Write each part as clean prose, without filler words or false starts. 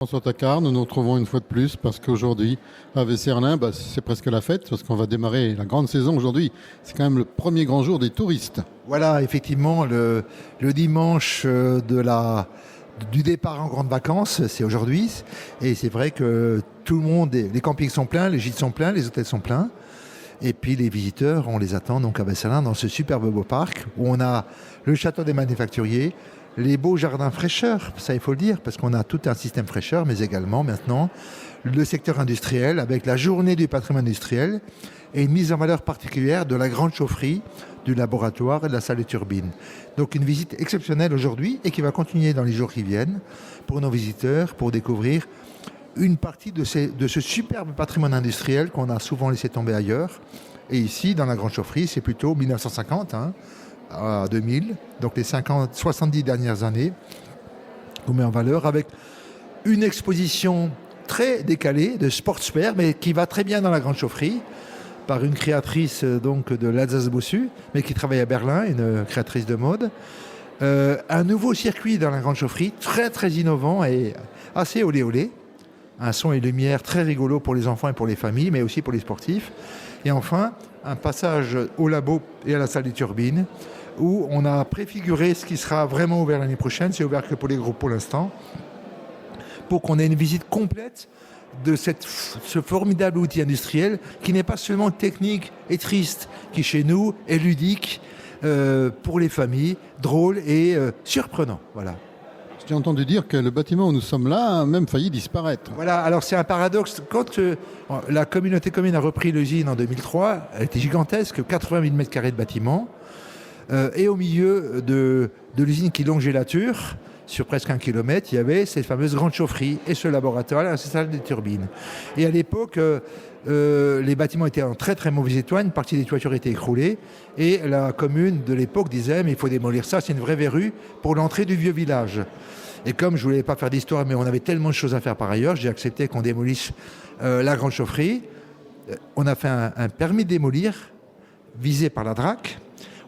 François Tacard, nous nous retrouvons une fois de plus parce qu'aujourd'hui, à Vesserlin, c'est presque la fête parce qu'on va démarrer la grande saison aujourd'hui. C'est quand même le premier grand jour des touristes. Voilà, effectivement, le dimanche du départ en grandes vacances, c'est aujourd'hui. Et c'est vrai que tout le monde, les campings sont pleins, les gîtes sont pleins, les hôtels sont pleins. Et puis les visiteurs, on les attend donc à Vesserlin dans ce superbe beau parc où on a le château des manufacturiers, les beaux jardins fraîcheurs, ça il faut le dire, parce qu'on a tout un système fraîcheur, mais également maintenant le secteur industriel avec la journée du patrimoine industriel et une mise en valeur particulière de la grande chaufferie, du laboratoire et de la salle de turbines. Donc une visite exceptionnelle aujourd'hui et qui va continuer dans les jours qui viennent pour nos visiteurs, pour découvrir une partie de ce superbe patrimoine industriel qu'on a souvent laissé tomber ailleurs. Et ici, dans la grande chaufferie, c'est plutôt 1950 à 2000, donc les 70 dernières années, qu'on met en valeur avec une exposition très décalée de sportswear, mais qui va très bien dans la grande chaufferie, par une créatrice donc de l'Alsace-Bossu, mais qui travaille à Berlin, une créatrice de mode. Un nouveau circuit dans la grande chaufferie, très très innovant et assez olé olé. Un son et lumière très rigolo pour les enfants et pour les familles, mais aussi pour les sportifs. Et enfin, un passage au labo et à la salle des turbines, où on a préfiguré ce qui sera vraiment ouvert l'année prochaine. C'est ouvert que pour les groupes pour l'instant, pour qu'on ait une visite complète de ce formidable outil industriel qui n'est pas seulement technique et triste, qui chez nous est ludique pour les familles, drôle et surprenant. Voilà. J'ai entendu dire que le bâtiment où nous sommes là a même failli disparaître. Voilà, alors c'est un paradoxe. Quand la communauté commune a repris l'usine en 2003, elle était gigantesque, 80 000 m² de bâtiment. Et au milieu de l'usine qui longeait la Ture, sur presque 1 kilomètre, il y avait cette fameuse grande chaufferie et ce laboratoire, et cette salle des turbines. Et à l'époque, les bâtiments étaient en très très mauvais état, une partie des toitures étaient écroulées, et la commune de l'époque disait mais il faut démolir ça, c'est une vraie verrue pour l'entrée du vieux village. Et comme je ne voulais pas faire d'histoire, mais on avait tellement de choses à faire par ailleurs, j'ai accepté qu'on démolisse la grande chaufferie. On a fait un permis de démolir, visé par la DRAC.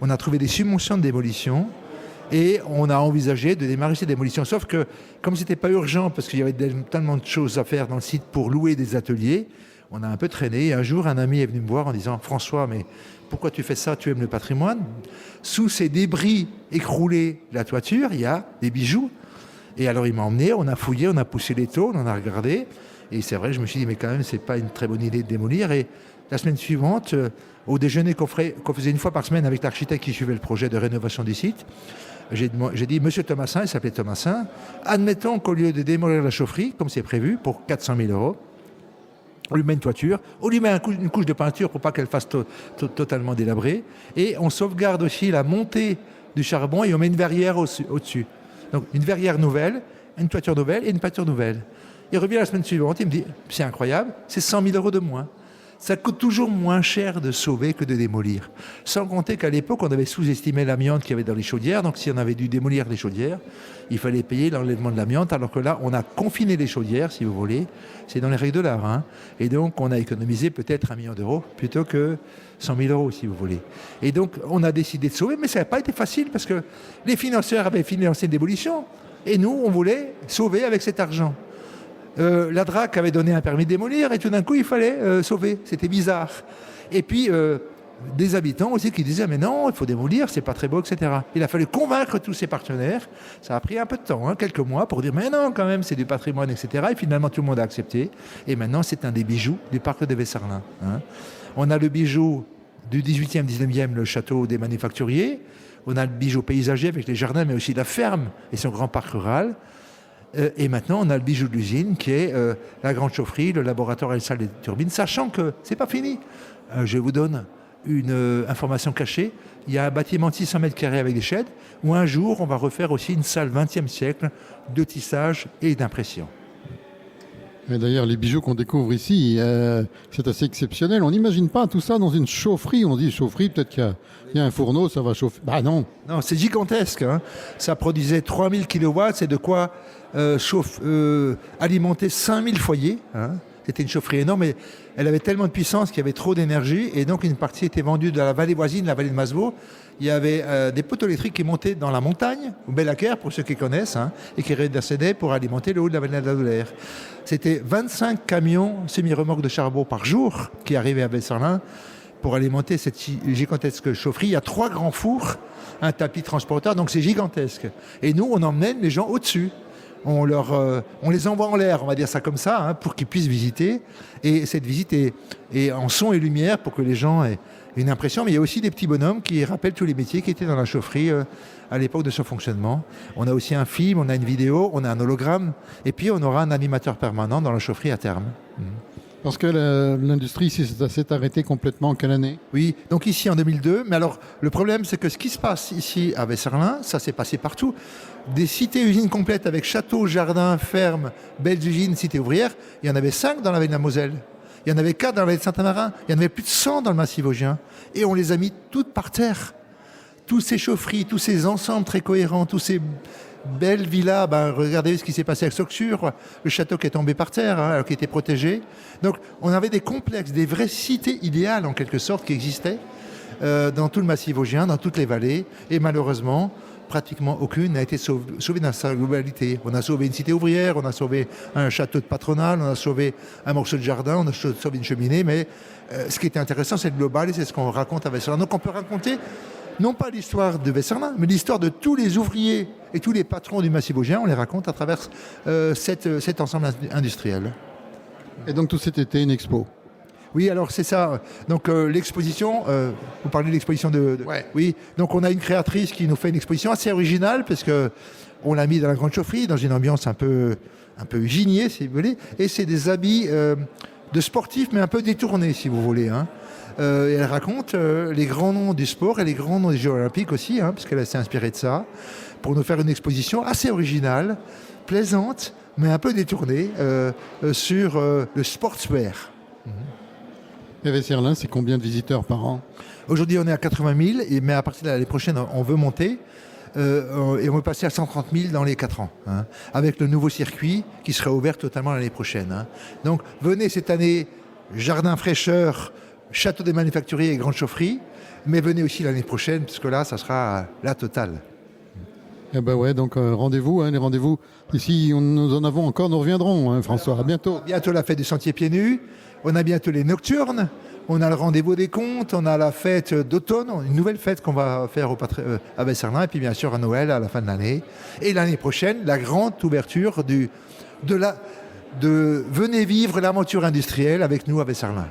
On a trouvé des subventions de démolition et on a envisagé de démarrer ces démolitions. Sauf que, comme ce n'était pas urgent, parce qu'il y avait tellement de choses à faire dans le site pour louer des ateliers, on a un peu traîné. Et un jour, un ami est venu me voir en disant « François, mais pourquoi tu fais ça? Tu aimes le patrimoine ?» Sous ces débris écroulés de la toiture, il y a des bijoux. Et alors il m'a emmené, on a fouillé, on a poussé les taux, on a regardé. Et c'est vrai, je me suis dit, mais quand même, c'est pas une très bonne idée de démolir. Et la semaine suivante, au déjeuner qu'on faisait une fois par semaine avec l'architecte qui suivait le projet de rénovation du site, j'ai dit, monsieur Thomasin, il s'appelait Thomasin, admettons qu'au lieu de démolir la chaufferie, comme c'est prévu, pour 400 000 €, on lui met une toiture, on lui met une couche de peinture pour pas qu'elle fasse totalement délabrée, et on sauvegarde aussi la montée du charbon et on met une verrière au-dessus. Donc une verrière nouvelle, une toiture nouvelle et une peinture nouvelle. Il revient la semaine suivante, il me dit, c'est incroyable, c'est 100 000 € de moins. Ça coûte toujours moins cher de sauver que de démolir. Sans compter qu'à l'époque, on avait sous-estimé l'amiante qu'il y avait dans les chaudières. Donc si on avait dû démolir les chaudières, il fallait payer l'enlèvement de l'amiante. Alors que là, on a confiné les chaudières, si vous voulez. C'est dans les règles de l'art. Et donc, on a économisé peut-être 1 million d'euros plutôt que 100 000 €, si vous voulez. Et donc, on a décidé de sauver, mais ça n'a pas été facile parce que les financeurs avaient financé une démolition. Et nous, on voulait sauver avec cet argent. La DRAC avait donné un permis de démolir et tout d'un coup il fallait sauver, c'était bizarre. Et puis des habitants aussi qui disaient mais non, il faut démolir, c'est pas très beau, etc. Il a fallu convaincre tous ses partenaires, ça a pris un peu de temps, quelques mois pour dire mais non quand même c'est du patrimoine, etc. Et finalement tout le monde a accepté et maintenant c'est un des bijoux du parc de Vesserlin. On a le bijou du 18e, 19e, le château des manufacturiers, on a le bijou paysager avec les jardins mais aussi la ferme et son grand parc rural. Et maintenant, on a le bijou de l'usine qui est la grande chaufferie, le laboratoire et la salle des turbines, sachant que c'est pas fini. Je vous donne une information cachée. Il y a un bâtiment de 600 m² avec des sheds où un jour, on va refaire aussi une salle 20e siècle de tissage et d'impression. Et d'ailleurs, les bijoux qu'on découvre ici, c'est assez exceptionnel. On n'imagine pas tout ça dans une chaufferie. On dit chaufferie, peut-être qu'il y a un fourneau, ça va chauffer. Bah non. Non, c'est gigantesque. Ça produisait 3000 kW, c'est de quoi alimenter 5000 foyers. C'est C'était une chaufferie énorme, mais elle avait tellement de puissance qu'il y avait trop d'énergie, et donc une partie était vendue dans la vallée voisine, la vallée de Masevaux. Il y avait des poteaux électriques qui montaient dans la montagne, au Bellaquer, pour ceux qui connaissent, hein, et qui redescendaient pour alimenter le haut de la vallée de la Doulère. C'était 25 camions semi-remorques de charbon par jour qui arrivaient à Vesserlin pour alimenter cette gigantesque chaufferie. Il y a 3 grands fours, un tapis transporteur, donc c'est gigantesque. Et nous, on emmène les gens au-dessus. On les envoie en l'air, on va dire ça comme ça, hein, pour qu'ils puissent visiter. Et cette visite est en son et lumière pour que les gens aient une impression. Mais il y a aussi des petits bonhommes qui rappellent tous les métiers qui étaient dans la chaufferie à l'époque de son fonctionnement. On a aussi un film, on a une vidéo, on a un hologramme. Et puis on aura un animateur permanent dans la chaufferie à terme. Parce que l'industrie s'est arrêtée complètement en quelle année? Oui, donc ici en 2002. Mais alors, le problème, c'est que ce qui se passe ici à Vesserlin, ça s'est passé partout. Des cités-usines complètes avec châteaux, jardins, fermes, belles usines, cités ouvrières, il y en avait 5 dans la vallée de la Moselle. Il y en avait 4 dans la vallée de Saint-Amarin. Il y en avait plus de 100 dans le massif vosgien. Et on les a mis toutes par terre. Tous ces chaufferies, tous ces ensembles très cohérents, tous ces belles villas, regardez ce qui s'est passé avec Soxure, le château qui est tombé par terre, hein, alors qu'il était protégé. Donc on avait des complexes, des vraies cités idéales en quelque sorte qui existaient dans tout le massif vosgien, dans toutes les vallées. Et malheureusement, pratiquement aucune n'a été sauvée dans sa globalité. On a sauvé une cité ouvrière, on a sauvé un château de patronal, on a sauvé un morceau de jardin, on a sauvé une cheminée, mais ce qui était intéressant, c'est le global et c'est ce qu'on raconte à Vesserlin. Donc on peut raconter non pas l'histoire de Vesserlin, mais l'histoire de tous les ouvriers et tous les patrons du massif vosgien, on les raconte à travers cet ensemble industriel. Et donc tout cet été, une expo? Oui, alors c'est ça. Donc l'exposition, vous parlez de l'exposition de... Ouais. Oui, donc on a une créatrice qui nous fait une exposition assez originale, parce qu'on l'a mis dans la grande chaufferie, dans une ambiance un peu gignée, si vous voulez, et c'est des habits de sportifs, mais un peu détournés, si vous voulez, hein. Et elle raconte les grands noms du sport et les grands noms des Jeux Olympiques aussi, hein, parce qu'elle s'est inspirée de ça, pour nous faire une exposition assez originale, plaisante, mais un peu détournée, sur le sportswear. Et Vesserlin, c'est combien de visiteurs par an? Aujourd'hui, on est à 80 000, mais à partir de l'année prochaine, on veut monter. Et on veut passer à 130 000 dans les 4 ans, hein, avec le nouveau circuit qui sera ouvert totalement l'année prochaine. Hein. Donc, venez cette année, jardin fraîcheur, château des manufacturiers et grande chaufferie, mais venez aussi l'année prochaine, puisque là, ça sera la totale. Eh ben ouais, donc rendez-vous, hein, les rendez-vous. Ici, nous en avons encore, nous reviendrons, hein, François. À bientôt. Bientôt la fête du sentier pieds nus, on a bientôt les nocturnes, on a le rendez-vous des contes, on a la fête d'automne, une nouvelle fête qu'on va faire à Vesserlin, et puis bien sûr à Noël, à la fin de l'année. Et l'année prochaine, la grande ouverture de venez vivre l'aventure industrielle avec nous à Vesserlin.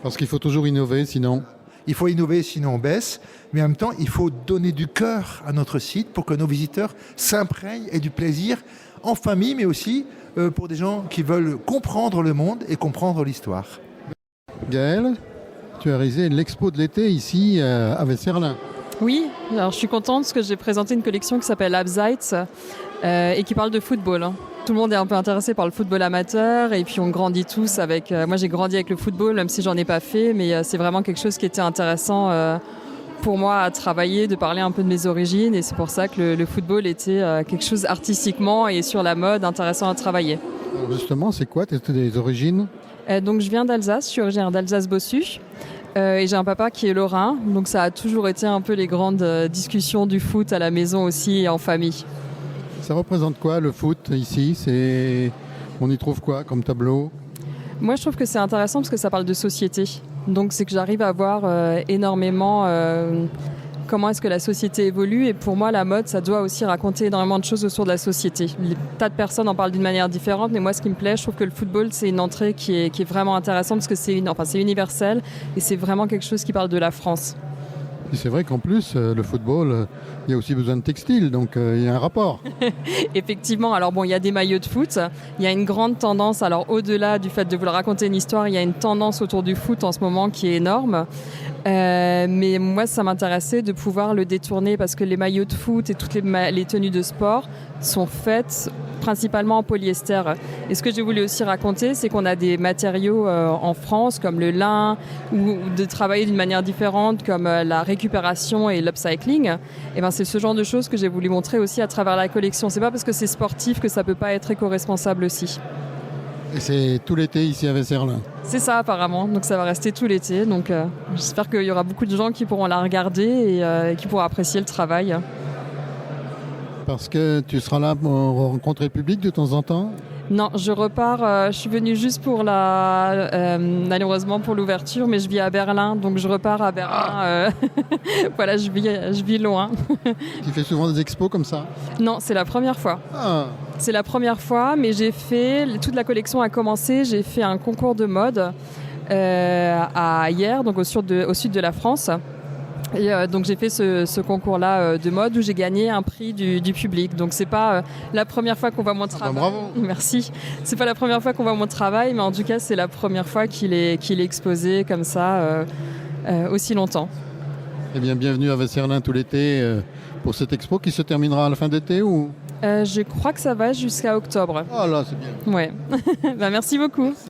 Parce qu'il faut toujours innover, sinon... Il faut innover, sinon on baisse. Mais en même temps, il faut donner du cœur à notre site pour que nos visiteurs s'imprègnent et du plaisir en famille, mais aussi pour des gens qui veulent comprendre le monde et comprendre l'histoire. Gaëlle, tu as réalisé l'expo de l'été ici à Vesserlin. Oui, alors je suis contente parce que j'ai présenté une collection qui s'appelle Abseits et qui parle de football. Hein. Tout le monde est un peu intéressé par le football amateur et puis on grandit tous avec... moi j'ai grandi avec le football, même si j'en ai pas fait, mais c'est vraiment quelque chose qui était intéressant pour moi à travailler, de parler un peu de mes origines, et c'est pour ça que le football était quelque chose artistiquement et sur la mode intéressant à travailler. Alors justement, c'est quoi tes origines? Donc je viens d'Alsace, je suis originaire d'Alsace-Bossu. Et j'ai un papa qui est lorrain, donc ça a toujours été un peu les grandes discussions du foot à la maison aussi et en famille. Ça représente quoi le foot ici? On y trouve quoi comme tableau? Moi je trouve que c'est intéressant parce que ça parle de société. Donc c'est que j'arrive à voir énormément comment est-ce que la société évolue, et pour moi la mode ça doit aussi raconter énormément de choses autour de la société. Des tas de personnes en parlent d'une manière différente, mais moi ce qui me plaît, je trouve que le football c'est une entrée qui est vraiment intéressante parce que c'est universel et c'est vraiment quelque chose qui parle de la France. Et c'est vrai qu'en plus, le football, il y a aussi besoin de textiles, donc il y a un rapport. Effectivement, alors bon, il y a des maillots de foot, il y a une grande tendance, alors au-delà du fait de vouloir raconter une histoire, il y a une tendance autour du foot en ce moment qui est énorme. Mais moi, ça m'intéressait de pouvoir le détourner parce que les maillots de foot et toutes les tenues de sport sont faites principalement en polyester. Et ce que j'ai voulu aussi raconter, c'est qu'on a des matériaux en France comme le lin, ou de travailler d'une manière différente comme la récupération et l'upcycling. Et ben, c'est ce genre de choses que j'ai voulu montrer aussi à travers la collection. C'est pas parce que c'est sportif que ça peut pas être éco-responsable aussi. Et c'est tout l'été ici à Vesserlin. C'est ça apparemment, donc ça va rester tout l'été. Donc j'espère qu'il y aura beaucoup de gens qui pourront la regarder et qui pourront apprécier le travail. Parce que tu seras là pour rencontrer le public de temps en temps. Non, je repars, je suis venue juste pour malheureusement pour l'ouverture, mais je vis à Berlin, donc je repars à Berlin. Voilà, je vis loin. Tu fais souvent des expos comme ça? Non, c'est la première fois. Ah, C'est la première fois, mais toute la collection a commencé, j'ai fait un concours de mode à Hyères, donc au sud de la France. Et donc j'ai fait ce concours-là de mode où j'ai gagné un prix du public. Donc c'est pas la première fois qu'on voit mon travail. bravo. Merci. C'est pas la première fois qu'on voit mon travail, mais en tout cas c'est la première fois qu'il est exposé comme ça aussi longtemps. eh bien, bienvenue à Vesserlin tout l'été pour cette expo qui se terminera à la fin d'été ou... Je crois que ça va jusqu'à octobre. Ah là, c'est bien. Ouais. Bah, merci beaucoup.